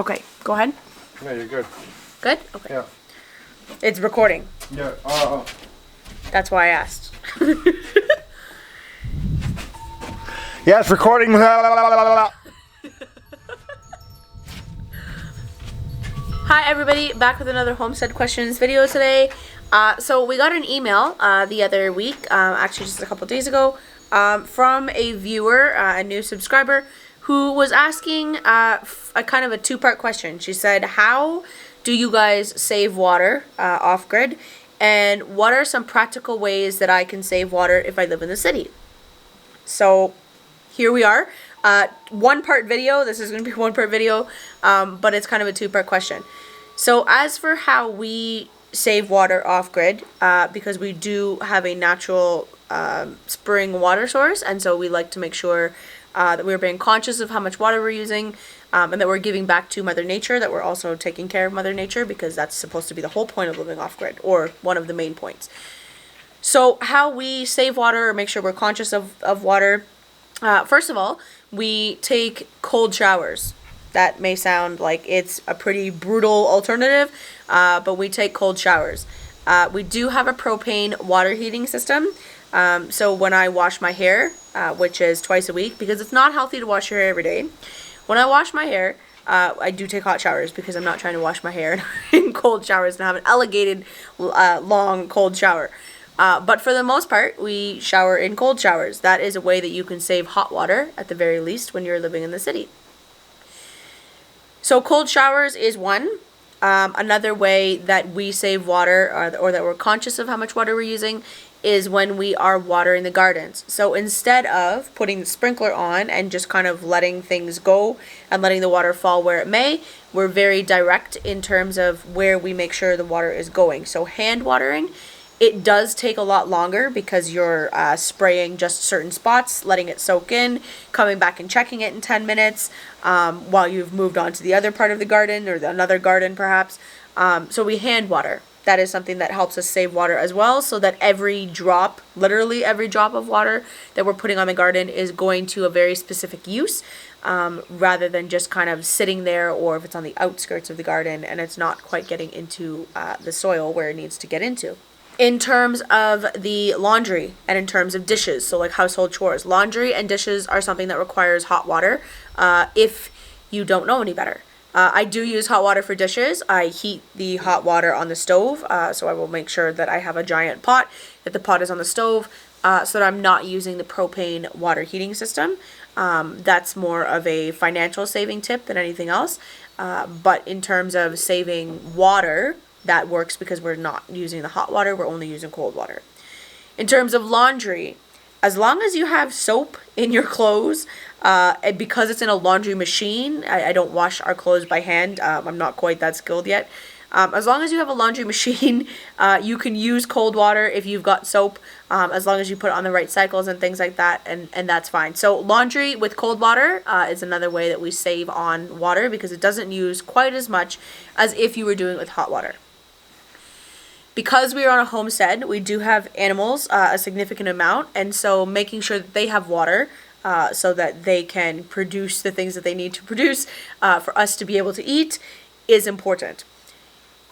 Okay, go ahead. Yeah, you're good. Good? Okay. Yeah. It's recording. Yeah. That's why I asked. Yeah, it's recording. Hi everybody, back with another Homestead Questions video today. So we got an email the other week, actually just a couple days ago, from a viewer, a new subscriber, who was asking a kind of a two-part question. She said, how do you guys save water off-grid? And what are some practical ways that I can save water if I live in the city? So here we are. One-part video. This is going to be one-part video, but it's kind of a two-part question. So as for how we save water off-grid, because we do have a natural spring water source, and so we like to make sure that we're being conscious of how much water we're using, and that we're giving back to Mother Nature, that we're also taking care of Mother Nature, because that's supposed to be the whole point of living off-grid, or one of the main points. So how we save water or make sure we're conscious of water, first of all, we take cold showers. That may sound like it's a pretty brutal alternative, but we take cold showers. We do have a propane water heating system. So when I wash my hair, which is twice a week, because it's not healthy to wash your hair every day, when I wash my hair, I do take hot showers, because I'm not trying to wash my hair in cold showers and have an elongated, long, cold shower. But for the most part, we shower in cold showers. That is a way that you can save hot water, at the very least, when you're living in the city. So cold showers is one. Another way that we save water, or that we're conscious of how much water we're using, is when we are watering the gardens. So instead of putting the sprinkler on and just kind of letting things go and letting the water fall where it may, we're very direct in terms of where we make sure the water is going. So hand watering, it does take a lot longer, because you're spraying just certain spots, letting it soak in, coming back and checking it in 10 minutes while you've moved on to the other part of the garden, or another garden perhaps. So we hand water. That is something that helps us save water as well, so that every drop, literally every drop of water that we're putting on the garden is going to a very specific use, rather than just kind of sitting there, or if it's on the outskirts of the garden and it's not quite getting into the soil where it needs to get into. In terms of the laundry and in terms of dishes, so like household chores, laundry and dishes are something that requires hot water if you don't know any better. I do use hot water for dishes. I heat the hot water on the stove, so I will make sure that I have a giant pot, that the pot is on the stove, so that I'm not using the propane water heating system. That's more of a financial saving tip than anything else, but in terms of saving water, that works because we're not using the hot water, we're only using cold water. In terms of laundry, as long as you have soap in your clothes, and because it's in a laundry machine, I don't wash our clothes by hand, I'm not quite that skilled yet. As long as you have a laundry machine, you can use cold water if you've got soap, as long as you put it on the right cycles and things like that, and that's fine. So laundry with cold water is another way that we save on water, because it doesn't use quite as much as if you were doing it with hot water. Because we are on a homestead, we do have animals, a significant amount, and so making sure that they have water so that they can produce the things that they need to produce for us to be able to eat is important.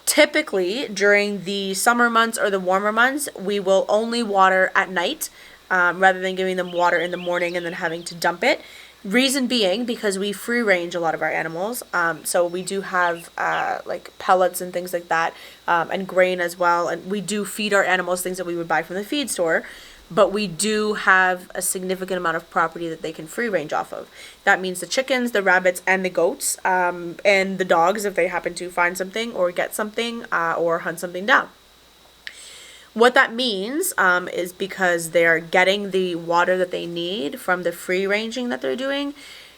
Typically, during the summer months or the warmer months, we will only water at night rather than giving them water in the morning and then having to dump it. Reason being, because we free range a lot of our animals, so we do have like pellets and things like that, and grain as well, and we do feed our animals things that we would buy from the feed store, but we do have a significant amount of property that they can free range off of. That means the chickens, the rabbits, and the goats, and the dogs if they happen to find something or get something or hunt something down. What that means is, because they're getting the water that they need from the free ranging that they're doing,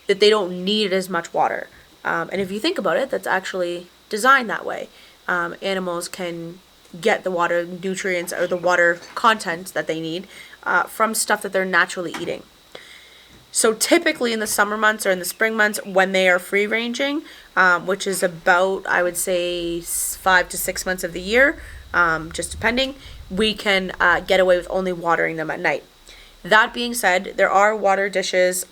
that they don't need as much water. And if you think about it, that's actually designed that way. Animals can get the water nutrients or the water content that they need from stuff that they're naturally eating. So typically in the summer months or in the spring months when they are free ranging, which is about, I would say, 5 to 6 months of the year, just depending, we can get away with only watering them at night. That being said, there are water dishes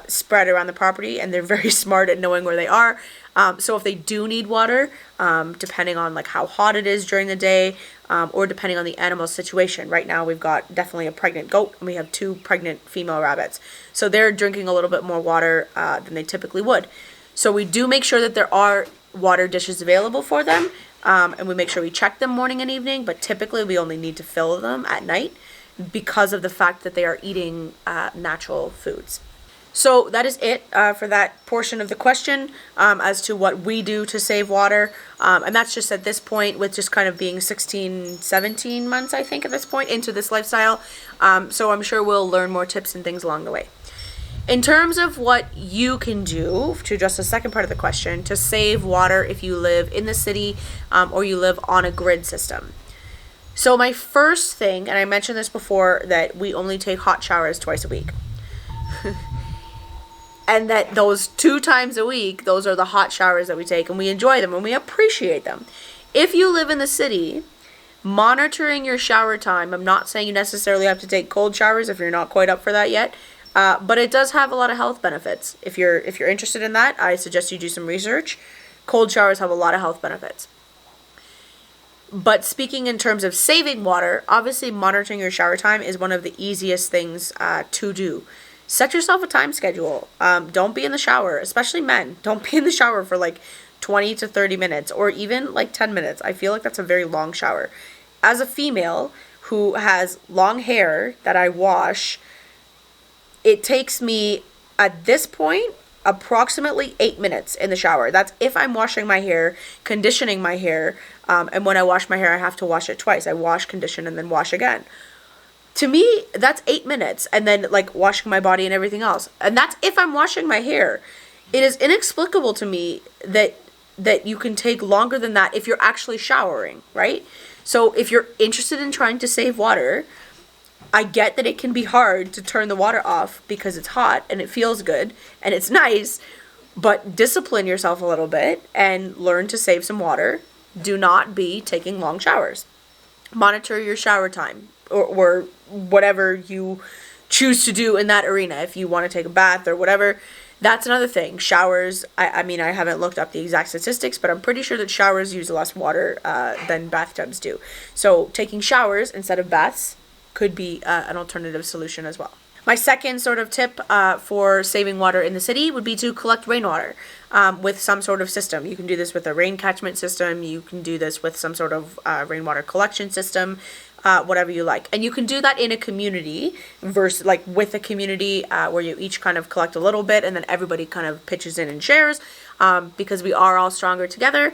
spread around the property, and they're very smart at knowing where they are. So if they do need water, depending on like how hot it is during the day, or depending on the animal situation. Right now we've got definitely a pregnant goat and we have 2 pregnant female rabbits. So they're drinking a little bit more water than they typically would. So we do make sure that there are water dishes available for them, and we make sure we check them morning and evening, but typically we only need to fill them at night because of the fact that they are eating natural foods. So that is it for that portion of the question as to what we do to save water. And that's just at this point with just kind of being 16, 17 months, I think, at this point into this lifestyle. So I'm sure we'll learn more tips and things along the way. In terms of what you can do, to address the second part of the question, to save water if you live in the city or you live on a grid system. So my first thing, and I mentioned this before, that we only take hot showers twice a week. And that those 2 times a week, those are the hot showers that we take, and we enjoy them and we appreciate them. If you live in the city, monitoring your shower time, I'm not saying you necessarily have to take cold showers if you're not quite up for that yet, but it does have a lot of health benefits. If you're interested in that, I suggest you do some research. Cold showers have a lot of health benefits. But speaking in terms of saving water, obviously monitoring your shower time is one of the easiest things to do. Set yourself a time schedule. Don't be in the shower, especially men. Don't be in the shower for like 20 to 30 minutes or even like 10 minutes. I feel like that's a very long shower. As a female who has long hair that I wash, it takes me at this point approximately 8 minutes in the shower. That's if I'm washing my hair, conditioning my hair, and when I wash my hair, I have to wash it twice. I wash, condition, and then wash again. To me, that's 8 minutes, and then like washing my body and everything else. And that's if I'm washing my hair. It is inexplicable to me that you can take longer than that if you're actually showering, right? So if you're interested in trying to save water, I get that it can be hard to turn the water off because it's hot and it feels good and it's nice, but discipline yourself a little bit and learn to save some water. Do not be taking long showers. Monitor your shower time. Or whatever you choose to do in that arena. If you want to take a bath or whatever, that's another thing. Showers, I mean, I haven't looked up the exact statistics, but I'm pretty sure that showers use less water than bathtubs do. So taking showers instead of baths could be an alternative solution as well. My second sort of tip for saving water in the city would be to collect rainwater with some sort of system. You can do this with a rain catchment system. You can do this with some sort of rainwater collection system. Whatever you like. And you can do that in a community versus like with a community where you each kind of collect a little bit and then everybody kind of pitches in and shares because we are all stronger together.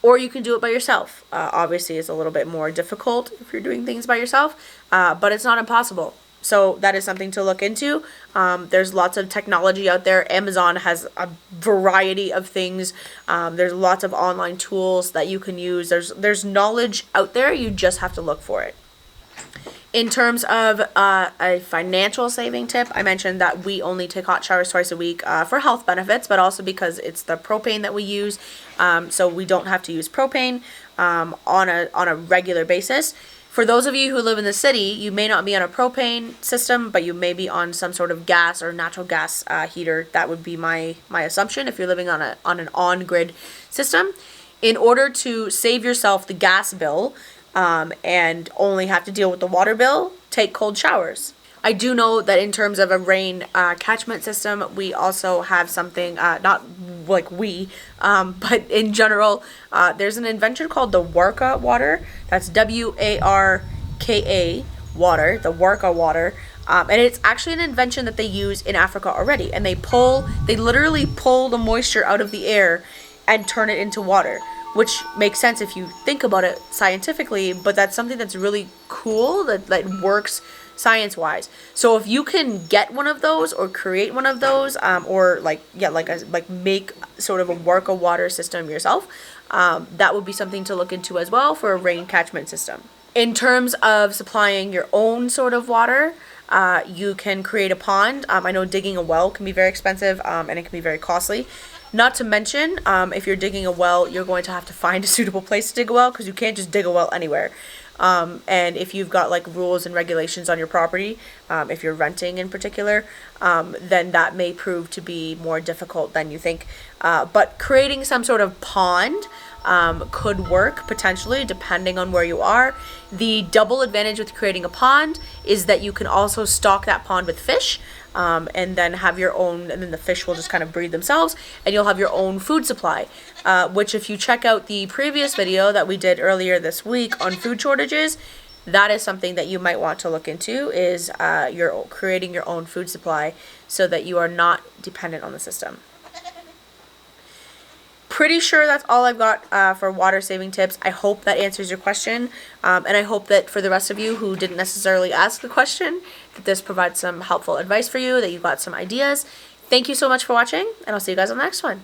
Or you can do it by yourself. Obviously, it's a little bit more difficult if you're doing things by yourself, but it's not impossible. So that is something to look into. There's lots of technology out there. Amazon has a variety of things. There's lots of online tools that you can use. There's knowledge out there. You just have to look for it. In terms of a financial saving tip, I mentioned that we only take hot showers twice a week for health benefits, but also because it's the propane that we use, so we don't have to use propane on a regular basis. For those of you who live in the city, you may not be on a propane system, but you may be on some sort of gas or natural gas heater. That would be my assumption if you're living on an on-grid system. In order to save yourself the gas bill, and only have to deal with the water bill, take cold showers. I do know that in terms of a rain catchment system, we also have something, not like but in general, there's an invention called the Worka Water. That's Warka water, the Worka Water. And it's actually an invention that they use in Africa already. And they literally pull the moisture out of the air and turn it into water. Which makes sense if you think about it scientifically, but that's something that's really cool that works science-wise. So if you can get one of those or create one of those, or make sort of a Worka water system yourself, that would be something to look into as well for a rain catchment system. In terms of supplying your own sort of water, you can create a pond. I know digging a well can be very expensive, and it can be very costly. Not to mention, if you're digging a well, you're going to have to find a suitable place to dig a well because you can't just dig a well anywhere. And if you've got like rules and regulations on your property, if you're renting in particular, then that may prove to be more difficult than you think. But creating some sort of pond could work potentially depending on where you are. The double advantage with creating a pond is that you can also stock that pond with fish, and then have your own, and then the fish will just kind of breed themselves, and you'll have your own food supply, which if you check out the previous video that we did earlier this week on food shortages, that is something that you might want to look into, is you're creating your own food supply so that you are not dependent on the system. Pretty sure that's all I've got for water saving tips. I hope that answers your question, and I hope that for the rest of you who didn't necessarily ask the question, that this provides some helpful advice for you, that you got some ideas. Thank you so much for watching, and I'll see you guys on the next one.